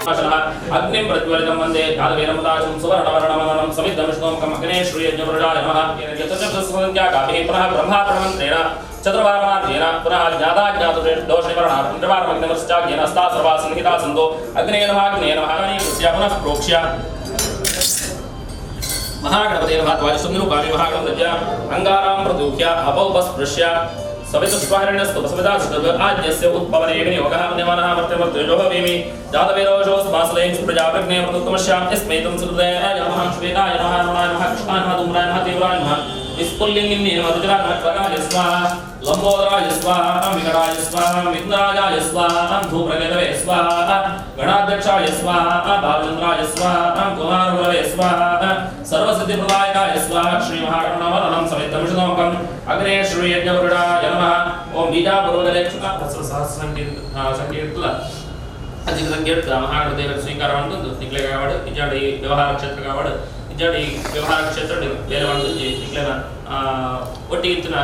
अग्निं प्रज्वलितं वन्दे कालवेरमदाशं सुवर्णवर्णमननं समिद्धमिष्णोमकम् अग्ने श्रूयज्ञपुरुषाय नमः यतचतुर्संख्याकाभिः पुनः ब्रह्मार्पणमन्त्रेण चतुर्वारमार्गेण पुनः ज्ञाताज्ञातुर्दोषनिवारणात् पुण्यवारमग्निमश्चाज्ञेन अस्ता सर्वा संहिता सन्तो अग्ने नमः पुनः प्रोक्ष्य महागणपते नमः द्वादशनिरूपाणि महागणपत्या अंगारां प्रदूह्य अपौपस्पृश्य सवितुष्पाहरणस्तु बसविदास्तु आद्यस्य उत्पवनेऽग्नि योगः निवनः वर्तमर्तयोः वेमि जातवेरोषो स्मासले प्रजाप्रज्ञे प्रदुत्तमश्याम् यस्मै तं सुहृदय नमः श्वेताय नमः नमाय नमः कृष्णाय नमः धूम्राय नमः तीव्राय नमः विस्फुल्लिङ्गिन्ये नमः रुद्राय नमः त्वगाय स्वाहा लम्बोदराय स्वाहा विकटाय स्वाहा विघ्नराजाय स्वाहा धूम्रकेतवे स्वाहा गणाध्यक्षाय स्वाहा बालचन्द्राय स्वाहा कुमारगुरवे स्वाहा सर्वसिद्धिप्रदायकाय स्वाहा श्रीमहागणपतिं समिद्धमिषदोमकम् अग्ने श्रीयज्ञपुरुषाय नमः ओम बीजापुरदलेक्षुता संकीर्तन अधिक संकीर्त महागणपति स्वीकार निकले कावड़ इजाड़ी व्यवहार क्षेत्र कावड़ इजाड़ी व्यवहार क्षेत्र ಬೇರೆ ಮಾಡುತ್ತೆ ನಿಕಲೆನ ಒಟ್ಟಿಗಿತ್ತಿನ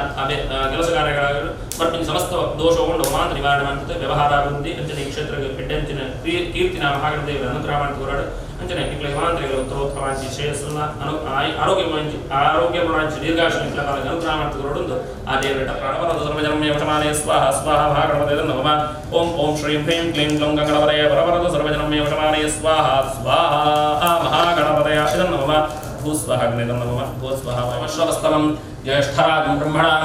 ಕೆಲಸ ಕಾರ್ಯಗಳು ಬರ್ಪಿನ ಸಮಸ್ತ ದೋಷವನ್ನು ಮಾತ್ರ ನಿವಾರಣೆ ಮಾಡುತ್ತೆ ವ್ಯವಹಾರ ಅಭಿವೃದ್ಧಿ ಅಂಚನೆ ಈ ಕ್ಷೇತ್ರಕ್ಕೆ ಪೆಡ್ಡೆಂತಿನ ಕೀರ್ತಿನ ಮಹಾಗಣಪತಿ ಅನುಗ್ರಹ ಮಾಡುತ್ತಾರೆ ಅಂಚನೆ ನಿಕಲೆ ಮಾಂತ್ರಿಗಳು ಉತ್ತರೋತ್ತರವಾಗಿ ಶ್ರೇಯಸ್ಸನ್ನ ಆರೋಗ್ಯಮುರಾಂಚಿ ದೀರ್ಘಾಶು ನಿಕಲೆ ಅನುಗ್ರಹ ಮಾಡುತ್ತಾರೆ ಆ ದೇವರ ಪ್ರಣವರದ ಸರ್ವಜನಮೇ ವಶಮಾನೇ ಸ್ವಾಹ ಸ್ವಾಹ ಮಹಾಗಣಪತಿ ನಮಃ ಓಂ ಓಂ ಶ್ರೀಂ ಹ್ರೀಂ ಕ್ಲೀಂ ಗ್ಲೌಂ ಗಣಪತಯೇ ವರವರದ ಸರ್ವಜನಮೇ ವಶಮಾನೇ ಸ್ವಾಹ ಸ್ವಾಹ ಮಹಾಗಣಪತಯ ಇದನ್ನು ನಮಃ भूस्वाहाग्निदं नमः भूस्वाहा वैश्वस्तवं ज्येष्ठराजं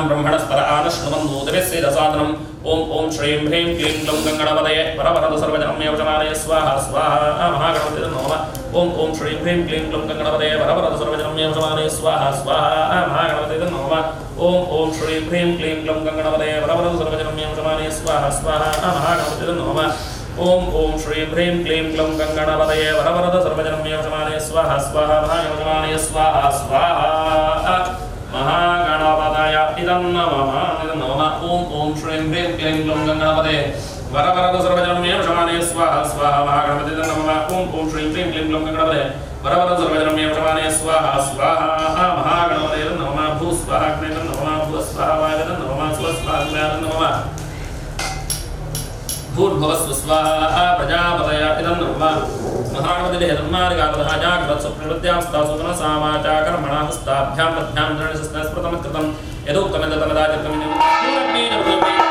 ब्रह्मणस्पर आनश्नुवन्नोदवेस्वेदसादनम् ओम ओम श्रीं ह्रीं क्लीं ग्लौं गणपतये वरवरद सर्वजनं मे वशमानय स्वाहा स्वाहा महागणपते नमः ओम ओम श्रीं ह्रीं क्लीं ग्लौं गणपतये वरवरद सर्वजनं मे वशमानय स्वाहा स्वाहा महागणपते नमः ओम ओम श्रीं ह्रीं क्लीं ग्लौं गणपतये वरवरद सर्वजनं मे वशमानय स्वाहा स्वाहा महागणपते नमः ओम ओम श्रीं ह्रीं क्लीं ग्लौं गणपतये वरवरद सर्वजनं मे वशमानय स्वाहा स्वाहा महागणपतये स्वाहा स्वाहा महागणपतय इदं नमः ओम ओम श्रीं ह्रीं क्लीं ग्लौं गणपतये वरवरद सर्वजनं मे वशमानय स्वाहा स्वाहा महागणपतये नमः ओम ओम श्रीं ह्रीं क्लीं ग्लौं गणपतये वरवरद सर्वजनं मे वशमानय स्वाहा स्वाहा महागणपतये नमः भूस्वाहाग्ने नमः भूस्वाहाय नमः स्वस्वाहाग्ने नमः भूर्भुवस्व स्वाहा प्रजापतय इदं नमः महागणपतिः धर्मार्गावतः जाग्रत्स्वप्रवृत्त्यां स्तासुतन सामाचा कर्मणा हस्ताभ्यां मध्यां दृढस्मृतमत्कृतं यदुक्तमेततमदाचितमिति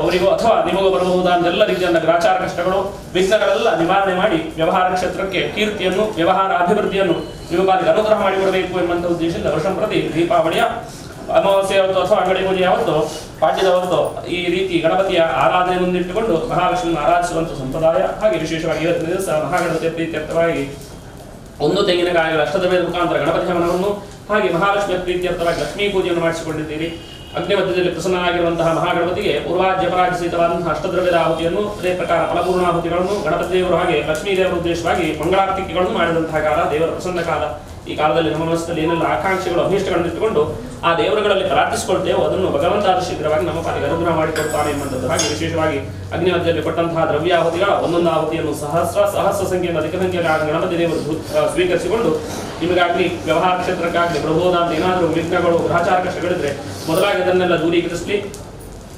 ಅವರಿಗೋ ಅಥವಾ ನಿಮಗೋ ಬರಬಹುದಾದ ಎಲ್ಲ ರೀತಿಯಾದ ಗ್ರಾಚಾರ ಕಷ್ಟಗಳು ವಿಘ್ನಗಳೆಲ್ಲ ನಿವಾರಣೆ ಮಾಡಿ ವ್ಯವಹಾರ ಕ್ಷೇತ್ರಕ್ಕೆ ಕೀರ್ತಿಯನ್ನು ವ್ಯವಹಾರ ಅಭಿವೃದ್ಧಿಯನ್ನು ನಿಮ್ಮ ಪಾಲಿಗೆ ಅನುಗ್ರಹ ಮಾಡಿಕೊಡಬೇಕು ಎಂಬಂಥ ಉದ್ದೇಶದಿಂದ ವರ್ಷಂ ಪ್ರತಿ ದೀಪಾವಳಿಯ ಅಮಾವಾಸ್ಯೆ ಯಾವತ್ತು ಅಥವಾ ಅಂಗಡಿ ಪೂಜೆ ಯಾವತ್ತು ಪಾಡ್ಯದ ಹೊತ್ತು ಈ ರೀತಿ ಗಣಪತಿಯ ಆರಾಧನೆ ಮುಂದಿಟ್ಟುಕೊಂಡು ಮಹಾಲಕ್ಷ್ಮಿಯನ್ನು ಆರಾಧಿಸುವಂಥ ಸಂಪ್ರದಾಯ. ಹಾಗೆ ವಿಶೇಷವಾಗಿ ಇವತ್ತಿನ ದಿವಸ ಮಹಾಗಣಪತಿಯ ಪ್ರೀತ್ಯರ್ಥವಾಗಿ ಒಂದು ತೆಂಗಿನಕಾಯಿಗಳ ಅಷ್ಟದಮೇದ ಮುಖಾಂತರ ಗಣಪತಿ ಹವನವನ್ನು ಹಾಗೆ ಮಹಾಲಕ್ಷ್ಮಿಯ ಪ್ರೀತ್ಯರ್ಥವಾಗಿ ಲಕ್ಷ್ಮೀ ಪೂಜೆಯನ್ನು ಮಾಡಿಸಿಕೊಂಡಿದ್ದೀರಿ. ಅಗ್ನಿ ಮಧ್ಯದಲ್ಲಿ ಪ್ರಸನ್ನವಾಗಿರುವಂತಹ ಮಹಾಗಣಪತಿಗೆ ಪೂರ್ವಾಜ್ಯಪರಾಜ ಸಹಿತವಾದಂತಹ ಅಷ್ಟದ್ರವ್ಯದ ಆಹುತಿಯನ್ನು ಅದೇ ಪ್ರಕಾರ ಫಲಪೂರ್ಣಾಹುತಿಗಳನ್ನು ಗಣಪತಿ ದೇವರು ಹಾಗೆ ಲಕ್ಷ್ಮೀ ದೇವರ ಉದ್ದೇಶವಾಗಿ ಮಂಗಳಾರತಿಗಳನ್ನು ಮಾಡಿದಂತಹ ಕಾಲ, ದೇವರ ಪ್ರಸನ್ನ ಕಾಲ. ಈ ಕಾಲದಲ್ಲಿ ನಮ್ಮ ಮನಸ್ಸಲ್ಲಿ ಏನೆಲ್ಲ ಆಕಾಂಕ್ಷೆಗಳು ಅಭೀಷ್ಟಗಳನ್ನು ಇಟ್ಟುಕೊಂಡು ಆ ದೇವರುಗಳಲ್ಲಿ ಪ್ರಾರ್ಥಿಸಿಕೊಳ್ತೇವೋ ಅದನ್ನು ಭಗವಂತ ಶೀಘ್ರವಾಗಿ ನಮ್ಮ ಪಾಲಿಗೆ ಅನುಗ್ರಹ ಮಾಡಿಕೊಡ್ತಾನೆ ಎಂಬಂಥದ್ದು. ಹಾಗೆ ವಿಶೇಷವಾಗಿ ಅಗ್ನಿ ಮಧ್ಯದಲ್ಲಿ ಕೊಟ್ಟಂತಹ ದ್ರವ್ಯಾಹುತಿಗಳ ಒಂದೊಂದು ಆಹುತಿಯನ್ನು ಸಹಸ್ರ ಸಂಖ್ಯೆಯಿಂದ ಅಧಿಕ ಸಂಖ್ಯೆಯಲ್ಲಿ ಗಣಪತಿ ದೇವರು ಸ್ವೀಕರಿಸಿಕೊಂಡು ನಿಮಗಾಗಲಿ ವ್ಯವಹಾರ ಕ್ಷೇತ್ರಕ್ಕಾಗಲಿ ಪ್ರಬೋಧಾಂತ ಏನಾದರೂ ವಿಘ್ನಗಳು ಗ್ರಹಚಾರ ಕಷ್ಟಗಳಿದ್ರೆ ಮೊದಲಾಗಿ ಅದನ್ನೆಲ್ಲ ದೂರೀಕರಿಸಲಿ.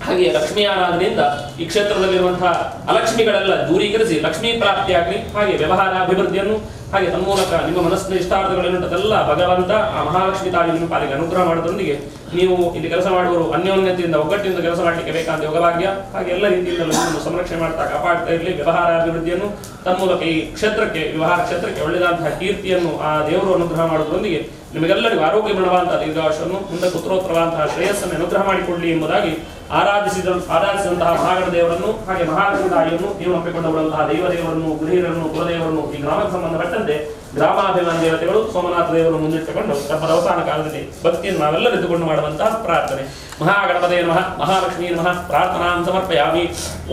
ಹಾಗೆ ಲಕ್ಷ್ಮೀ ಆರಾಧನೆಯಿಂದ ಈ ಕ್ಷೇತ್ರದಲ್ಲಿರುವಂತಹ ಅಲಕ್ಷ್ಮಿಗಳೆಲ್ಲ ದೂರೀಕರಿಸಿ ಲಕ್ಷ್ಮೀ ಪ್ರಾಪ್ತಿಯಾಗಲಿ. ಹಾಗೆ ವ್ಯವಹಾರ ಅಭಿವೃದ್ಧಿಯನ್ನು ಹಾಗೆ ತನ್ಮೂಲಕ ನಿಮ್ಮ ಮನಸ್ಸಿನ ಇಷ್ಟಾರ್ಥಗಳೇನುಂಟದೆಲ್ಲ ಭಗವಂತ ಆ ಮಹಾಲಕ್ಷ್ಮಿ ತಾಯಿ ನಿಮ್ಮ ಪಾಲಿಗೆ ಅನುಗ್ರಹ ಮಾಡೋದರೊಂದಿಗೆ ನೀವು ಇಲ್ಲಿ ಕೆಲಸ ಮಾಡುವವರು ಅನ್ಯೋನ್ಯತೆಯಿಂದ ಒಗ್ಗಟ್ಟಿನಿಂದ ಕೆಲಸ ಮಾಡಲಿಕ್ಕೆ ಬೇಕಾದ ಯೋಗಭಾಗ್ಯ ಹಾಗೆ ಎಲ್ಲ ರೀತಿಯಿಂದ ನಿಮ್ಮನ್ನು ಸಂರಕ್ಷಣೆ ಮಾಡ್ತಾ ಕಾಪಾಡ್ತಾ ಇರಲಿ. ವ್ಯವಹಾರ ಅಭಿವೃದ್ಧಿಯನ್ನು ತನ್ಮೂಲಕ ಈ ಕ್ಷೇತ್ರಕ್ಕೆ ವ್ಯವಹಾರ ಕ್ಷೇತ್ರಕ್ಕೆ ಒಳ್ಳೆಯದಾದಂತಹ ಕೀರ್ತಿಯನ್ನು ಆ ದೇವರು ಅನುಗ್ರಹ ಮಾಡೋದರೊಂದಿಗೆ ನಿಮಗೆಲ್ಲರಿಗೂ ಆರೋಗ್ಯಮಯವಾದಂತಹ ದೀರ್ಘಾಯುಷ್ಯನ್ನು ಮುಂದೆ ಪುತ್ರೋತ್ತರವಾದಂತಹ ಶ್ರೇಯಸ್ಸನ್ನು ಅನುಗ್ರಹ ಮಾಡಿಕೊಳ್ಳಿ ಎಂಬುದಾಗಿ ಆರಾಧಿಸಿದಂತಹ ಮಹಾಗಣ ದೇವರನ್ನು ಹಾಗೆ ಮಹಾಲಕ್ಷ್ಮಿ ತಾಯಿಯನ್ನು ನೀವು ನಂಬಿಕೊಂಡವರಂತಹ ದೇವರನ್ನು ಗೃಹಿರನ್ನು ಕುಲದೇವರನ್ನು ಈ ಗ್ರಾಮಕ್ಕೆ ಸಂಬಂಧಪಟ್ಟಂತೆ ಗ್ರಾಮಾಭಿಮಾನ ದೇವತೆಗಳು ಸೋಮನಾಥ ದೇವರನ್ನು ಮುಂದಿಟ್ಟುಕೊಂಡು ತಮ್ಮ ಅವಸಾನ ಕಾಲದಲ್ಲಿ ಭಕ್ತಿಯನ್ನು ನಾವೆಲ್ಲರೂ ಎದ್ದುಕೊಂಡು ಮಾಡುವಂತಹ ಪ್ರಾರ್ಥನೆ. ಮಹಾಗಣಪತೇ ನಮಃ ಮಹಾಲಕ್ಷ್ಮೀ ನಮಃ ಪ್ರಾರ್ಥನಾಂ ಸಮರ್ಪಯಾಮಿ.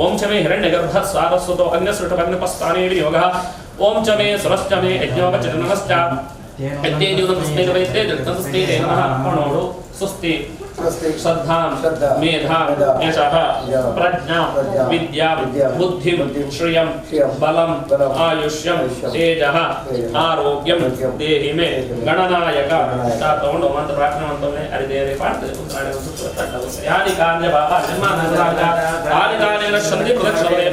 ಓಂ ಚ ಮೇ ಹಿರಣ್ಯಗರ್ಭ ಸ್ವಾರಸ್ವತೋ ಅಗ್ನಿಸೃಷ್ಟಭಗ್ನಪಸ್ಥಾನೇ ಯೋಗಃ. ಓಂ ಚ ಮೇ ಸುರಶ್ಚ ಮೇ ಯಜ್ಞೋಪಚರಣಶ್ಚ ನೋಡು ಸುಸ್ತಿ ಶ್ರದ್ಧಾಂ ಮೇಧಾಂ ಯಶಃ ಪ್ರಜ್ಞಾ ವಿದ್ಯಾ ಬುದ್ಧಿಂ ಶ್ರಿಯಂ ಬಲಂ ಆಯುಷ್ಯಂ ತೇಜಃ ಆರೋಗ್ಯಂ ದೇಹಿ ಮೇ ಗಣನಾಯಕ ತಗೊಂಡು ಅಂತ ಪ್ರಾರ್ಥನೆ ಮಾಡ್ತವನೆ ಅರಿದೇರೆ ಪಾಡ್ತದೆ ಯಾನಿ ಕಾರ್ಯ ಬಾಬಾ ಜನ್ಮಾನಂದರಾಜ ಆದಿಕಾಲೇನ ಶಂತಿ ಪ್ರದಕ್ಷಿಣೆ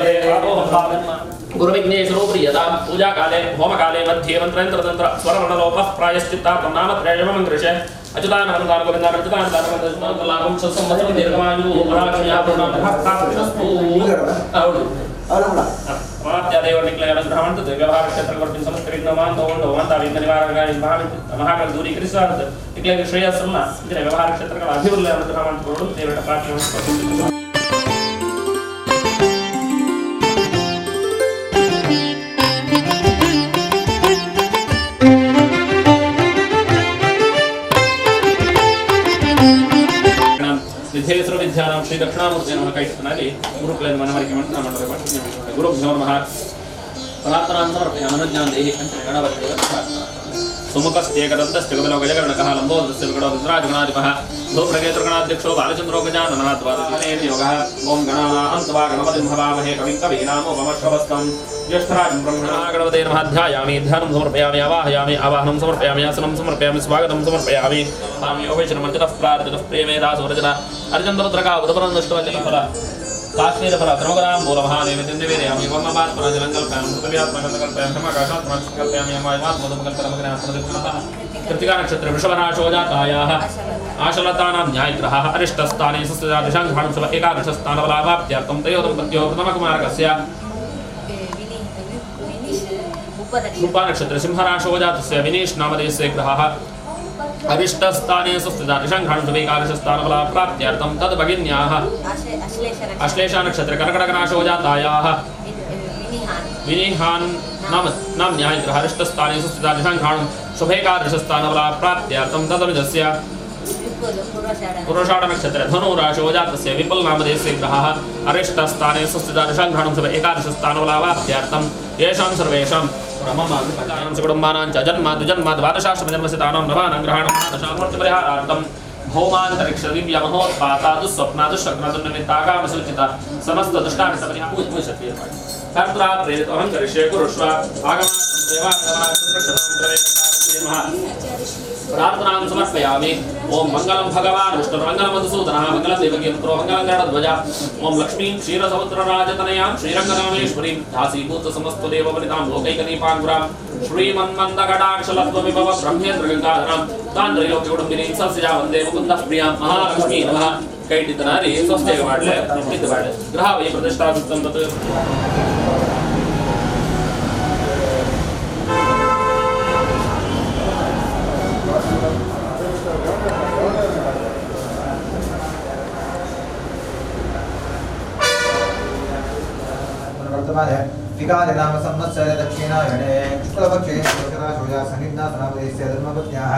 ಗುರುವಿಘ್ನೇಶ್ವರೋ ಪ್ರಿಯತಾಂ पूजा काले होम काले मध्ये मंत्रयंत्र स्वरवर्णलोप प्रायश्चित्तार्थं नामत्रयमंगृषे अच्युतानंदान गोविंदान अच्युतानंदान लाभं सत्संवत्सरं दीर्घमायुः पराक्षयापूर्णं ಮಾತ್ಯಾದೇವನಿಕ್ಲೆ ಅನುಗ್ರಹ ಮಾಡುತ್ತದೆ. ವ್ಯವಹಾರ ಕ್ಷೇತ್ರಗಳು ಸಮಸ್ತ ವಿಘ್ನವಾನ್ ತಗೊಂಡು ಅಂತ ವಿಘ್ನ ನಿವಾರಣೆಗಾಗಿ ಮಹಾಗಳ ದೂರೀಕರಿಸಲಾಗುತ್ತದೆ. ಇಕ್ಲೆ ಶ್ರೇಯಸ್ಸನ್ನ ವ್ಯವಹಾರ ಕ್ಷೇತ್ರಗಳ ಅಭಿವೃದ್ಧಿ ಅನುಗ್ರಹ ಮಾಡಿಕೊಂಡು ದೇವರ ಪ್ರಾರ್ಥನೆ. ವಿದ್ಯೇಶ್ವರ ವಿದ್ಯಾನಾಂ ಶ್ರೀ ದಕ್ಷಿಣಾಮೂರ್ತಿ ನಮಃ ಕೈತನಾಗಿ ಗುರುಕುಲನ ಮನವರಿಕೆ ಮಂತ್ರ ಮಾಡಬೇಕು. ಗುರುಭ್ಯೋ ನಮಃ ಪ್ರಾರ್ಥನಾಂ ಸಮರ್ಪಯಾಮಿ. ಅನುಜ್ಞಾಂ ದೇಹಿ ಅಂತ ಗಣಪತಿಯ ಪ್ರಾರ್ಥನಾ. ಸುಮುಖಸ್ತ್ಯೇಕದಂತಸ್ತ್ಯ ಗಮನೋ ಗಜಗಣಕಃ ಲಂಬೋದಸ್ಯ ವಿಗಡೋ ವಿದ್ರಾಜಗಣಾಧಿಪಃ ಧೂಪ್ರಗೇತೃಗಣಾಧ್ಯಕ್ಷೋ ಬಾಲಚಂದ್ರೋಗಜಾನನಾಥವಾದನೇತಿ ಯೋಗಃ. ಓಂ ಗಣಾನಾಂತ್ವಾ ಗಣಪತಿಂ ಹವಾಮಹೇ ಕವಿಂ ಕವೀನಾಮೋಪಮಶ್ರವಸ್ತಂ ಜ್ಯೇಷ್ಠರಾಜಂ ಬ್ರಹ್ಮಣಾ ಗಣಪತೇ ನಮಃ. ಧ್ಯಾಯಾಮಿ ಧ್ಯಾನಂ ಸಮರ್ಪಯಾಮಿ ಆವಾಹಯಾಮಿ ಆವಾಹನಂ ಸಮರ್ಪಯಾಮಿ ಆಸನಂ ಸಮರ್ಪಯಾಮಿ ಸ್ವಾಗತಂ ಸಮರ್ಪಯಾಮಿ. ಯೋಗೇಶನಮರ್ಜಿತಃ ಪ್ರಾರ್ಥಿತಃ ಪ್ರೇಮೇದಾಸೋರಜನ ಅರ್ಜಂತರುದ್ರಕಾ ಉದಪರಂದಷ್ಟವಲ್ಲಿ ಫಲ ಕಾಶ್ಮೀರ ಫಲ ಧರ್ಮಗರಾಂ ಮೂಲ ಮಹಾದೇವತೆಂ ನಿವೇದಯಾಮಿ. ವರ್ಣಮಾತ್ಮನಜಲಂಕಲ್ಪಯಾಮಿ ಪೃಥಿವ್ಯಾತ್ಮಕಲ್ಪಯಾಮಿ ಸಮಾಕಾಶಾತ್ಮಕಲ್ಪಯಾಮಿ ಅಮಾಯಮಾತ್ಮೋದಮಕಲ್ಪನಮಗ್ನಾತ್ಮನಃ. ಕೃತಿಕಾ ನಕ್ಷತ್ರ ವೃಷಭರಾಶೋ ಜಾತಾಯಾಃ ಆಶಲತಾನಾಂ ನ್ಯಾಯಗ್ರಹಃ ಅರಿಷ್ಟಸ್ಥಾನೇ ಸುಸ್ಥಿತಾದಿಶಾಂಘಾಣಂ ಶುಭ ಏಕಾದಶಸ್ಥಾನಬಲಾಭಾಪ್ತ್ಯರ್ಥಂ ತಯೋದಂಪತ್ಯೋ ಪ್ರಥಮಕುಮಾರಕಸ್ಯ ಉಪನಕ್ಷತ್ರ ಸಿಂಹರಾಶೋ ಜಾತಸ್ಯ ವಿನೀಶ್ ನಾಮಧೇಯಸ್ಯ ಗ್ರಹಃ ಅರಿಷ್ಟಸ್ಥಾನೇ ಸುಸ್ಥಿತಾದಿಶಾಂಘಾಣಂ ಶುಭ ಏಕಾದಶಸ್ಥಾನಬಲ ಪ್ರಾಪ್ತ್ಯರ್ಥಂ ತದ್ ಭಗಿನ್ಯಾಃ ಅಶ್ಲೇಷ ನಕ್ಷತ್ರ ಕರ್ಕಟಕರಾಶೋ ಜಾತಾಯಾಃ ವಿನಿಹಾನ್ ನಾಮ್ನ್ಯಾಯ ಗ್ರಹ ಅರಿಷ್ಟಸ್ಥಾನೇ ಸುಸ್ಥಿತಾದಿಶಾಂಘಾಣಂ ಶುಭ ಏಕಾದಶಸ್ಥಾನಬಲ ಪ್ರಾಪ್ತ್ಯರ್ಥಂ ತದನುಜಸ್ಯ ಪುರುಷಾಢ ನಕ್ಷತ್ರ ಧನುರಾಶೋ ಜಾತಸ್ಯ ವಿಪುಲ್ ನಾಮಧೇಯಸ್ಯ ಗ್ರಹಃ ಅರಿಷ್ಟಸ್ಥಾನೇ ಸುಸ್ಥಿತಾದಿಶಾಂಘಾಣಂ ಶುಭ ಏಕಾದಶಸ್ಥಾನಬಲಾಭ್ಯರ್ಥಂ ಯೇಷಾಂ ಸರ್ವೇಷಾಂ ಕುಟುಂಬಾನಾಂಚ ಜನ್ಮ ದ್ವಾದಶಾಶ್ರಮಜನ್ಮಸಿತಾನಾಂ ನವಾನಾಂ ಗ್ರಹಾಣಂ ದಶಾಮೂರ್ತಿಪರಿಹಾರಾರ್ಥಂ ಭೌಮಾಂತರಿಕ್ಷ ದಿವ್ಯ ಮಹೋತ್ಪಾತ ದುಸ್ವಪ್ನ ದುಶ್ಶಕ್ನದುರ್ನಿಮಿತ್ತಾಗಾಮಸೂಚಿತ ಸಮಸ್ತ ದುಷ್ಟಾರ್ಥಪರಿಹಾರ ಕರ್ತಾ ಪ್ರೇರಿತ ಅಹಂಕರಿಷ್ಯೆ ಕುರುಷ್ವ ಪ್ರಾರ್ಥನಾಂ ಸಮರ್ಪಯಾಮಿ. ಓಂ ಮಂಗಲಂ ಭಗವಾನ್ ವಿಷ್ಣು ಮಂಗಲಂ ಮಧುಸೂದನಃ ಮಂಗಲಂ ದೇವಕೀ ಪುತ್ರೋ ಮಂಗಲಂ ಗರುಡಧ್ವಜ. ಓಂ ಲಕ್ಷ್ಮೀಂ ಕ್ಷೀರಸಮುದ್ರರಾಜತನಯಾಂ ಶ್ರೀರಂಗನಾಮೇಶ್ವರೀಂ ದಾಸೀಭೂತ ಸಮಸ್ತ ದೇವವನಿತಾಂ ಲೋಕೈಕದೀಪಾಂಗುರಾಂ ಶ್ರೀಮನ್ಮಂದಕಟಾಕ್ಷಲತ್ವವಿಭವ ಬ್ರಹ್ಮೇಂದ್ರ ಗಂಗಾಧರಾಂ ತಾಂದ್ರಯೋಗ್ಯಗುಡುಂಬಿನೀಂ ಸಸ್ಯಜಾ ವಂದೇ ಮುಕುಂದಃ ಪ್ರಿಯಾಂ ಮಹಾಲಕ್ಷ್ಮೀ ನಮಃ. ಕೈ ಇಟ್ಟಿದ್ದ ನಾರಿ ಸ್ವಸ್ಥೆಗೆ ಮಾಡಲೆ ಇಟ್ಟಿದ್ದು ಬಾಳೆ ಗ್ರಹ ವೈ ಪ್ರತಿಷ್ಠಾಪಿಸ್ತಂತದ್ದು विकारे नाम संवत्सर दक्षिणायणे शुक्लपक्षे दशराशोजा सन्निधासनापदेस्य धर्मपत्न्याः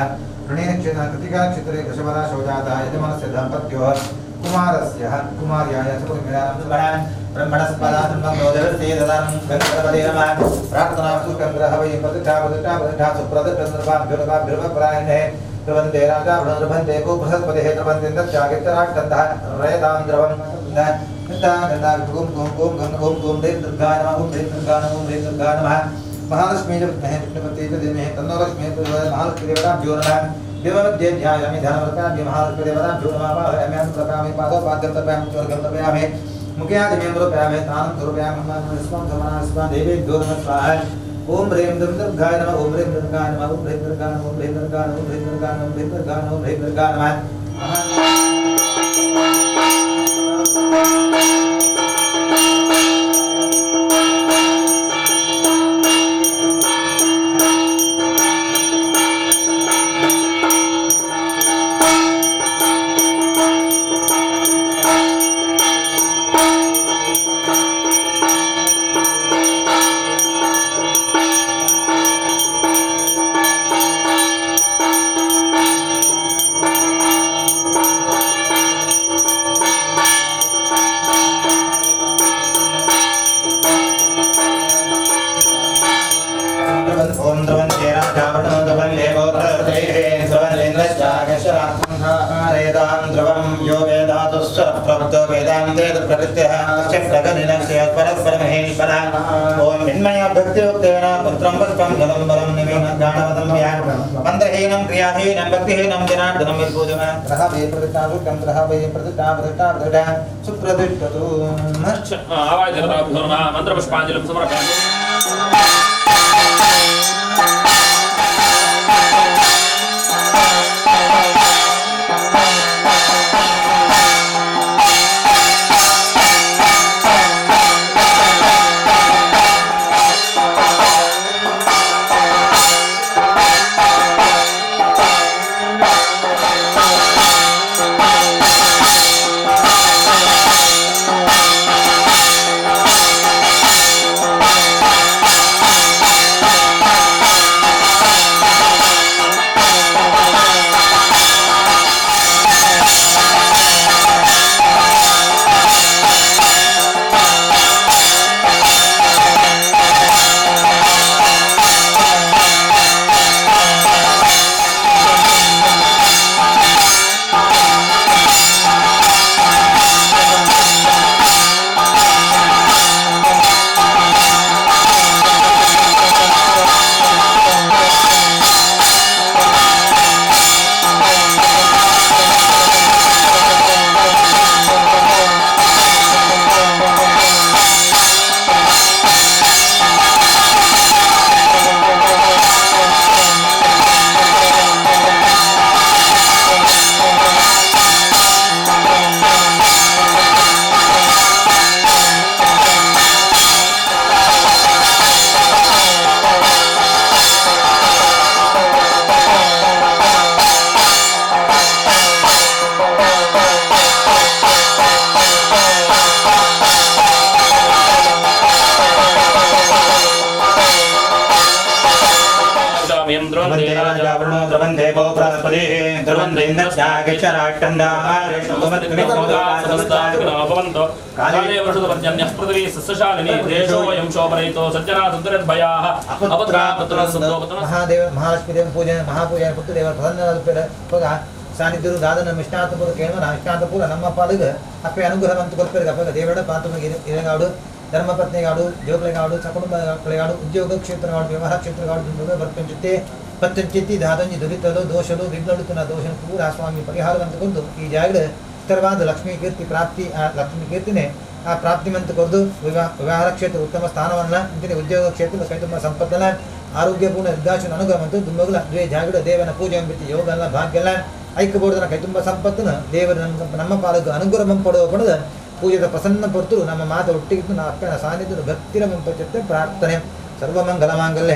ऋणेनक्षेत्र कृतिका क्षेत्रे दशवराशोजातः यजमानस्य दाम्पत्योः कुमारस्य कुमार्याय सपुत्रमिलानं ब्रह्मणस्पदानं नोदरस्ते ददानं गणपतये नमः प्रार्थनासु कन्द्रः वै प्रतिष्ठा सुप्रदर्शनर्वाभ्युर्वाभ्युर्वपरायणे प्रबन्धे राजा वृणर्भन्ते को बृहस्पतिः प्रबन्धे दत्यागितराष्ट्रन्तः रयतां द्रवं ओम ह्रीं दुर्गाय नमः ओम ह्रीं दुर्गाय नमः ओम ह्रीं दुर्गाय नमः महालक्ष्मी च विद्महे विष्णुपत्यै च धीमहि तन्नो लक्ष्मीः प्रचोदयात् महालक्ष्मी देवताभ्यो नमः देवमध्ये ध्यायामि ध्यानवर्ताभ्यो महालक्ष्मी देवताभ्यो नमः वाहयामि प्रकामि पादौ पाद्यर्तव्यामि चोर्गं तर्पयामि मुखे आदिमें रूपयामि स्नानं समर्पयामि स्मं समानस्मा देवेभ्यो नमः स्वाहा ओम ह्रीं दुर्गाय नमः ओम ह्रीं दुर्गाय नमः ओम ह्रीं दुर्गाय नमः ओम ह्रीं दुर्गाय नमः ओम ह्रीं दुर्गाय नमः ओम ह्रीं दुर्गाय नमः ओम ह्रीं दुर्गाय नमः मंत्रहीनं क्रियाहीनं भक्तिहीनं जनार्दनं विपूजयामि ग्रह वे प्रतिष्ठासु ग्रह वे प्रतिष्ठा सुप्रतिष्ठतु आवाज देवताभ्यो नमः मंत्रपुष्पाञ्जलिं समर्पयामि महादेव महालक्ष्मी देव पूजन महापूजन पुत्रदेव सानिध्यರು ದಾದನ ಮಿಷ್ಟಾಂತಪುರ ಕೇಳುವ ಇಷ್ಟಾಂತಪುರ ನಮ್ಮ ಪಾಲಿಗೆ ಅಪ್ಪೆ ಅನುಗ್ರಹವಂತ ಕೊಡ್ತಾರೆ ಅಪ್ಪ ದೇವರ ಪಾತ್ರನಿಗೆ ಇರಗಾಡು ಧರ್ಮಪತ್ನಿಗಾಡು ಜೋಕಳಿಗಾಡು ಸಕುಟುಂಬಗಳಿಗಾಡು ಉದ್ಯೋಗ ಕ್ಷೇತ್ರಗಾಡು ವ್ಯವಹಾರ ಕ್ಷೇತ್ರಗಾಡು ಬರ್ಪಂಚುತ್ತೆ ಪತ್ತಂಚಿತ್ತಿ ದಾದಂಜಿ ದುರಿತಲು ದೋಷಲು ವಿಘ್ನಡುತ್ತನ ದೋಷನ ಪೂರ ಸ್ವಾಮಿ ಪರಿಹಾರವಂತಗೊಂಡು ಈ ಜಾಗದ ಸ್ಥಿರವಾದ ಲಕ್ಷ್ಮೀ ಕೀರ್ತಿ ಪ್ರಾಪ್ತಿ ಆ ಲಕ್ಷ್ಮೀ ಕೀರ್ತಿನೇ ಆ ಪ್ರಾಪ್ತಿಮಂತ ಕೊರದು ವ್ಯವಹಾರ ಕ್ಷೇತ್ರ ಉತ್ತಮ ಸ್ಥಾನವನ್ನ ಇಂತಿನ ಉದ್ಯೋಗ ಕ್ಷೇತ್ರ ಕೈತುಂಬ ಸಂಪತ್ತಲ್ಲ ಆರೋಗ್ಯಪೂರ್ಣ ನಿರ್ದಾಶನ ಅನುಗ್ರಹವಂತ ದುಂಬಗಳ ದ್ವೇ ಜಾಗಡ ದೇವನ ಪೂಜೆ ಅಂಬಿತಿ ಯೋಗಲ್ಲ ಭಾಗ್ಯಲ್ಲ ಐಕ್ಯಬೋರ್ಡನ ಕೈ ತುಂಬ ಸಂಪತ್ತನ್ನು ದೇವರು ನಮ್ಮ ಪಾಲಕ್ಕೆ ಅನುಗ್ರಹ ಪಡೆದ ಪೂಜೆದ ಪ್ರಸನ್ನ ಪಡ್ತು ನಮ್ಮ ಮಾತು ಒಟ್ಟಿಗಿದ್ದು ನಾ ಅಕ್ಕನ ಸಾನ್ನಿಧ್ಯ ಭಕ್ತಿರ ಮುಂಪಚ್ಚತ್ತೆ ಪ್ರಾರ್ಥನೆ ಸರ್ವಮಂಗಲಮಾಂಗಲ್ಯ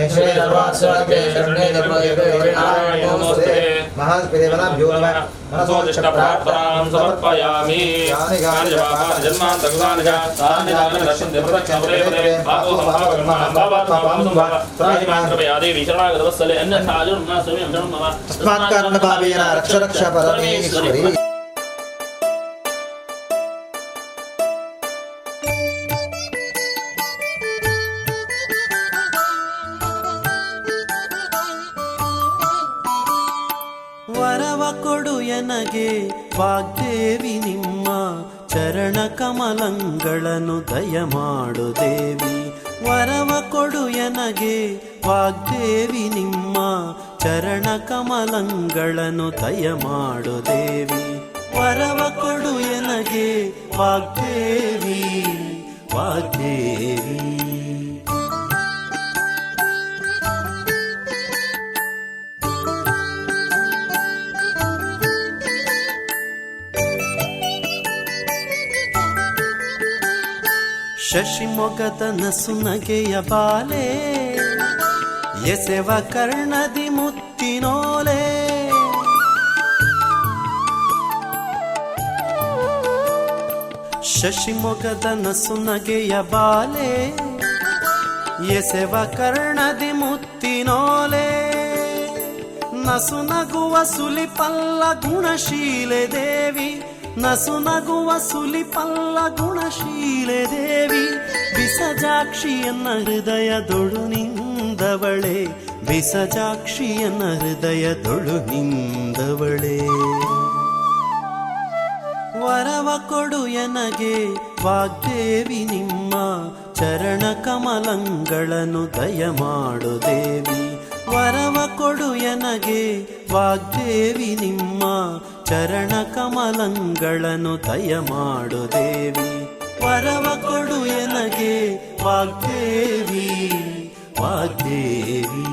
ಮಹಾದೇವನಾಭ್ಯೋ ನಮಃ ಮನಸೋದಿಷ್ಟ ಪ್ರಾರ್ಥನಾಂ ಸಮರ್ಪಯಾಮಿ ತಸ್ಮಾತ್ ಕಾರಣ ಭಾವೇನ ರಕ್ಷ ರಕ್ಷ ಪರಮೇಶ್ವರಿ. ವರವ ಕೊಡು ಎನಗೆ ವಾಗ್ದೇವಿ ನಿಮ್ಮ ಚರಣ ಕಮಲಗಳನ್ನು ದಯಮಾಡು ದೇವಿ. ವರವ ಕೊಡು ಎನಗೆ ವಾಗ್ದೇವಿ ನಿಮ್ಮ ಚರಣ ಕಮಲಗಳನ್ನು ದಯಮಾಡು ದೇವಿ. ವರವ ಕೊಡು ಎನಗೆ ವಾಗ್ದೇವಿ ವಾಗ್ದೇವಿ. ಶಶಿಮೊಗದ ನಸುನಗೆಯ ಬಾಲೆ ಎಸೆವ ಕರ್ಣದಿ ಮುತ್ತಿನೋಲೆ. ಶಶಿಮೊಗದ ನಸುನಗೆಯ ಬಾಲೆ ಎಸೆವ ಕರ್ಣದಿ ಮುತ್ತಿನೋಲೆ. ನಸುನಗುವ ಸುಲಿಪಲ್ಲ ಗುಣಶೀಲೆ ದೇವಿ. ನಸುನಗುವ ಸುಲಿಪಲ್ಲ ಗುಣಶೀಲೆ ದೇವಿ. ಬಿಸಜಾಕ್ಷಿಯನ್ನ ಹೃದಯದೊಳು ನಿಂದವಳೆ. ಬಿಸಜಾಕ್ಷಿಯನ್ನ ಹೃದಯದೊಳು ನಿಂದವಳೆ. ವರವ ಕೊಡು ಎನಗೆ ವಾಗ್ದೇವಿ ನಿಮ್ಮ ಚರಣ ಕಮಲಗಳನ್ನು ದಯಮಾಡು ದೇವಿ. ವರವ ಕೊಡು ಎನಗೆ ವಾಗ್ದೇವಿ ನಿಮ್ಮ ಚರಣ ಕಮಲಗಳನ್ನು ದಯಮಾಡು ದೇವಿ. ವರವ ಕೊಡು ಎನಗೆ ವಾಗ್ದೇವಿ ವಾಗ್ದೇವಿ.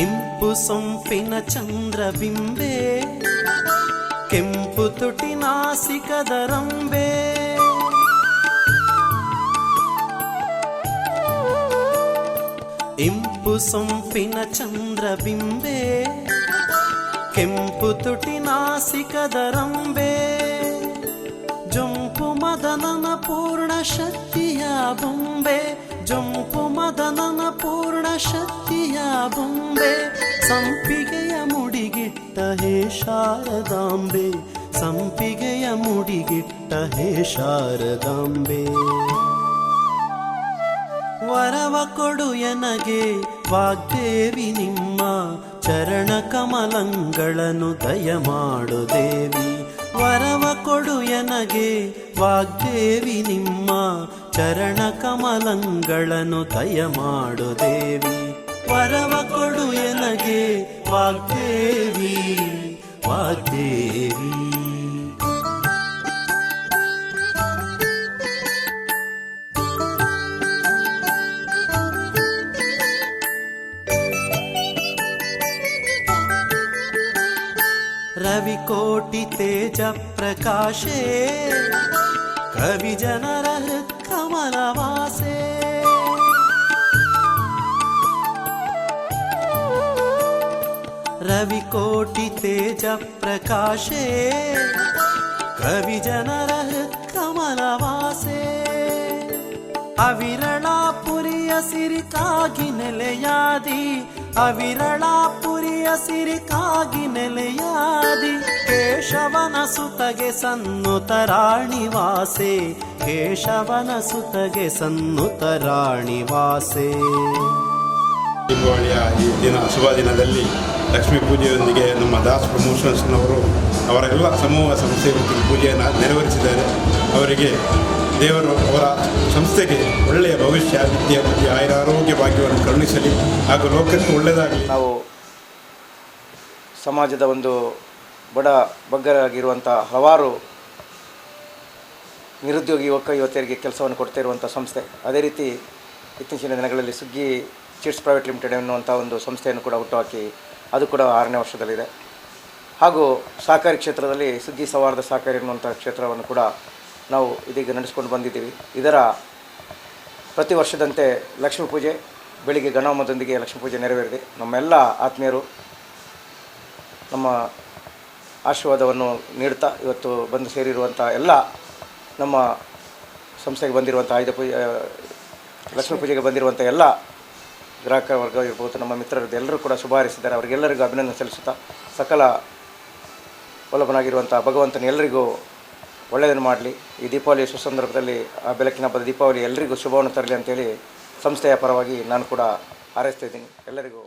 ಇಂಪು ಸೊಂಪಿನ ಚಂದ್ರಬಿಂಬೆ ಕೆಂಪು ತುಟಿ ನಾಸಿಕದ ರಂಬೆ. ಇಂಪು ಸೊಂಪಿನ ಚಂದ್ರಬಿಂಬೆ ಕೆಂಪು ತುಟಿ ನಾಸಿಕದ ರಂಬೆ. ಜೊಂಪು ಮದನನ ಪೂರ್ಣ ಶಕ್ತಿಯ ಬೊಂಬೆ. ಜೊಂಪು ಮದನನ ಪೂರ್ಣ ಶಕ್ತಿಯ ಬೊಂಬೆ. ಸಂಪಿಗೆಯ ಮುಡಿಗಿಟ್ಟ ಹೇ ಶಾರದಾಂಬೆ. ಸಂಪಿಗೆಯ ಮುಡಿಗಿಟ್ಟ ಹೇ ಶಾರದಾಂಬೆ. ವರವ ಕೊಡು ಎನಗೆ ವಾಗ್ದೇವಿ ನಿಮ್ಮ ಚರಣ ಕಮಲಗಳನ್ನು ದಯಮಾಡು ದೇವಿ. ವರವ ಕೊಡು ಎನಗೆ ವಾಗ್ದೇವಿ ನಿಮ್ಮ ಚರಣ ಕಮಲಗಳನ್ನು ದಯಮಾಡು ದೇವಿ. ವರವ ಕೊಡು ಎನಗೆ ವಾಗ್ದೇವಿ ವಾಗ್ದೇವಿ. ರವಿಕೋಟಿ ತೇಜ ಪ್ರಕಾಶೇ ಕವಿ ಜನರ ಕಮಲವಾಸೆ. ರವಿಕೋಟಿ ತೇಜ ಪ್ರಕಾಶೇ ಕವಿ ಜನರ ಕಮಲವಾಸೆ. ಅವಿರಳಾಪುರಿಯ ಸಿರಿಕಾಗಿ ನೆಲೆಯಾದಿ. ಅವಿರಳಾಪುರಿಯ ಸಿರಿಕಾಗಿ ನೆಲೆಯಾದಿ. ಕೇಶವನ ಸುತಗೆ ಸನ್ನುತ ರಾಣಿವಾಸೆ. ಕೇಶವನ ಸುತಗೆ ಸನ್ನುತ ರಾಣಿವಾಸೆ. ದೀಪಾವಳಿಯ ಈ ದಿನ ಶುಭ ದಿನದಲ್ಲಿ ಲಕ್ಷ್ಮೀ ಪೂಜೆಯೊಂದಿಗೆ ನಮ್ಮ ದಾಸ್ ಪ್ರಮೋಷನ್ಸ್ನವರು ಅವರ ಎಲ್ಲ ಸಮೂಹ ಸಂಸ್ಥೆ ಪೂಜೆಯನ್ನು ನೆರವೇರಿಸಿದ್ದಾರೆ. ಅವರಿಗೆ ದೇವರು ಅವರ ಸಂಸ್ಥೆಗೆ ಒಳ್ಳೆಯ ಭವಿಷ್ಯ, ವಿದ್ಯೆ, ಬುದ್ಧಿ, ಆಯುರಾರೋಗ್ಯ ಭಾಗ್ಯವನ್ನು ಕರುಣಿಸಲಿ ಹಾಗೂ ಲೋಕಕ್ಕೆ ಒಳ್ಳೆಯದಾಗಲಿ. ನಾವು ಸಮಾಜದ ಒಂದು ಬಡ ಬಗ್ಗರಾಗಿರುವಂಥ ಹಲವಾರು ನಿರುದ್ಯೋಗಿ ಯುವತಿಯರಿಗೆ ಕೆಲಸವನ್ನು ಕೊಡ್ತಾ ಇರುವಂಥ ಸಂಸ್ಥೆ. ಅದೇ ರೀತಿ ಇತ್ತೀಚಿನ ದಿನಗಳಲ್ಲಿ ಸುಗ್ಗಿ ಚಿಟ್ಸ್ ಪ್ರೈವೇಟ್ ಲಿಮಿಟೆಡ್ ಎನ್ನುವಂಥ ಒಂದು ಸಂಸ್ಥೆಯನ್ನು ಕೂಡ ಹುಟ್ಟುಹಾಕಿ ಅದು ಕೂಡ 6ನೇ ವರ್ಷದಲ್ಲಿದೆ. ಹಾಗೂ ಸಹಕಾರಿ ಕ್ಷೇತ್ರದಲ್ಲಿ ಸುಗ್ಗಿ ಸೌಹಾರ್ದ ಸಹಕಾರಿ ಎನ್ನುವಂಥ ಕ್ಷೇತ್ರವನ್ನು ಕೂಡ ನಾವು ಇದೀಗ ನಡೆಸ್ಕೊಂಡು ಬಂದಿದ್ದೀವಿ. ಇದರ ಪ್ರತಿ ವರ್ಷದಂತೆ ಲಕ್ಷ್ಮೀ ಪೂಜೆ ಬೆಳಿಗ್ಗೆ ಗಣಹೋಮದೊಂದಿಗೆ ಲಕ್ಷ್ಮೀ ಪೂಜೆ ನೆರವೇರಿದೆ. ನಮ್ಮೆಲ್ಲ ಆತ್ಮೀಯರು ನಮ್ಮ ಆಶೀರ್ವಾದವನ್ನು ನೀಡ್ತಾ ಇವತ್ತು ಬಂದು ಸೇರಿರುವಂಥ ಎಲ್ಲ ನಮ್ಮ ಸಂಸ್ಥೆಗೆ ಬಂದಿರುವಂಥ ಆಯುಧ ಪೂಜೆ ಲಕ್ಷ್ಮೀ ಪೂಜೆಗೆ ಬಂದಿರುವಂಥ ಎಲ್ಲ ಗ್ರಾಹಕ ವರ್ಗ ಇರ್ಬೋದು, ನಮ್ಮ ಮಿತ್ರರದ್ದು ಎಲ್ಲರೂ ಕೂಡ ಶುಭ ಹಾರೈಸಿದ್ದಾರೆ. ಅವರಿಗೆಲ್ಲರಿಗೂ ಅಭಿನಂದನೆ ಸಲ್ಲಿಸುತ್ತಾ ಸಕಲ ವಲ್ಲಭನಾಗಿರುವಂಥ ಭಗವಂತನ ಎಲ್ಲರಿಗೂ ಒಳ್ಳೆಯದನ್ನು ಮಾಡಲಿ. ಈ ದೀಪಾವಳಿಯ ಸುಸಂದರ್ಭದಲ್ಲಿ ಆ ಬೆಳಕಿನ ಹಬ್ಬದ ದೀಪಾವಳಿ ಎಲ್ಲರಿಗೂ ಶುಭವನ್ನು ತರಲಿ ಅಂತೇಳಿ ಸಂಸ್ಥೆಯ ಪರವಾಗಿ ನಾನು ಕೂಡ ಹಾರೈಸ್ತಾ ಇದ್ದೀನಿ. ಎಲ್ಲರಿಗೂ